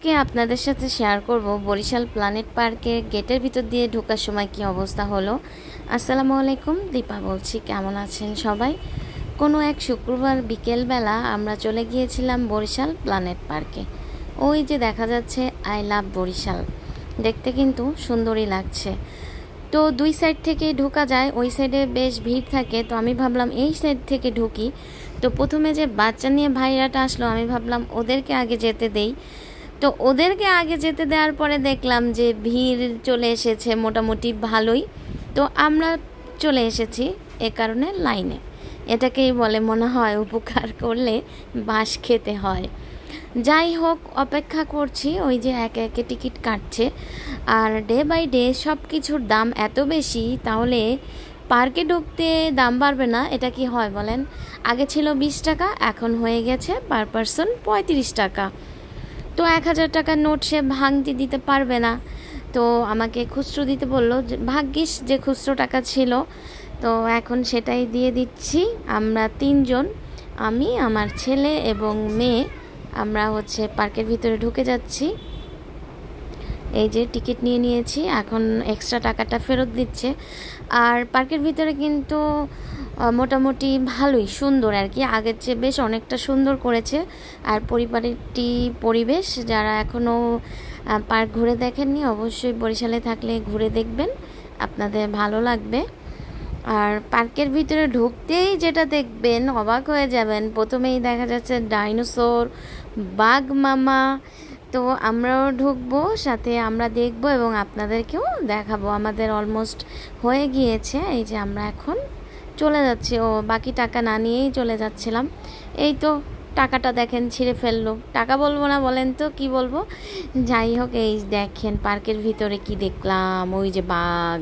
আজকে আপনাদের সাথে শেয়ার করব বরিশাল প্ল্যানেট পার্কের গেটের ভিতর দিয়ে ঢোকার সময় কি অবস্থা হলো। আসসালামু আলাইকুম, দীপা বলছি। কেমন আছেন সবাই? কোনো এক শুক্রবার বিকেলবেলা আমরা চলে গিয়েছিলাম বরিশাল প্ল্যানেট পার্কে। ওই যে দেখা যাচ্ছে আই লাভ বরিশাল, দেখতে কিন্তু সুন্দরই লাগছে। তো দুই সাইড থেকে ঢোকা যায়, ওই সাইডে বেশ ভিড় থাকে। তো আমি ভাবলাম এই সাইড থেকে ঢুকি। তো প্রথমে যে বাচ্চা নিয়ে ভাইরাটা আসলো, আমি ভাবলাম ওদেরকে আগে যেতে দেই। তো ওদেরকে আগে যেতে দেওয়ার পরে দেখলাম যে ভিড় চলে এসেছে মোটামুটি ভালোই। তো আমরা চলে এসেছি এ কারণে লাইনে। এটাকেই বলে মনে হয় উপকার করলে বাঁশ খেতে হয়। যাই হোক, অপেক্ষা করছি। ওই যে একে একে টিকিট কাটছে। আর ডে বাই ডে সব কিছুর দাম এত বেশি, তাহলে পার্কে ঢুকতে দাম বাড়বে না? এটা কি হয় বলেন? আগে ছিল 20 টাকা, এখন হয়ে গেছে পার পারসন 35 টাকা। তো 1000 টাকার নোট সে ভাঙতে দিতে পারবে না, তো আমাকে খুচরো দিতে বললো। ভাগ্যিস যে খুচরো টাকা ছিল, তো এখন সেটাই দিয়ে দিচ্ছি। আমরা 3 জন, আমি, আমার ছেলে এবং মেয়ে, আমরা পার্কের ভিতরে ঢুকে যাচ্ছি। এই যে টিকিট নিয়ে নিয়েছি, এখন এক্সট্রা টাকাটা ফেরত দিচ্ছে। আর পার্কের ভিতরে কিন্তু মোটামুটি ভালোই সুন্দর আর কি, আগের চেয়ে বেশ অনেকটা সুন্দর করেছে। আর পরিবেশ, যারা এখনও পার্ক ঘুরে দেখেননি, অবশ্যই বরিশালে থাকলে ঘুরে দেখবেন, আপনাদের ভালো লাগবে। আর পার্কের ভিতরে ঢুকতেই যেটা দেখবেন অবাক হয়ে যাবেন, প্রথমেই দেখা যাচ্ছে ডাইনোসর, বাঘ মামা। তো আমরাও ঢুকবো, সাথে আমরা দেখবো এবং আপনাদেরকেও দেখাবো। আমাদের অলমোস্ট হয়ে গিয়েছে। এই যে আমরা এখন চলে যাচ্ছি, বাকি টাকা না নিয়েই চলে যাচ্ছিলাম। এই তো টাকাটা দেখেন ছিঁড়ে ফেললো। টাকা বলবো না, বলেন তো কি বলবো। যাই হোক, এই দেখেন পার্কের ভিতরে কি দেখলাম, ওই যে বাঘ।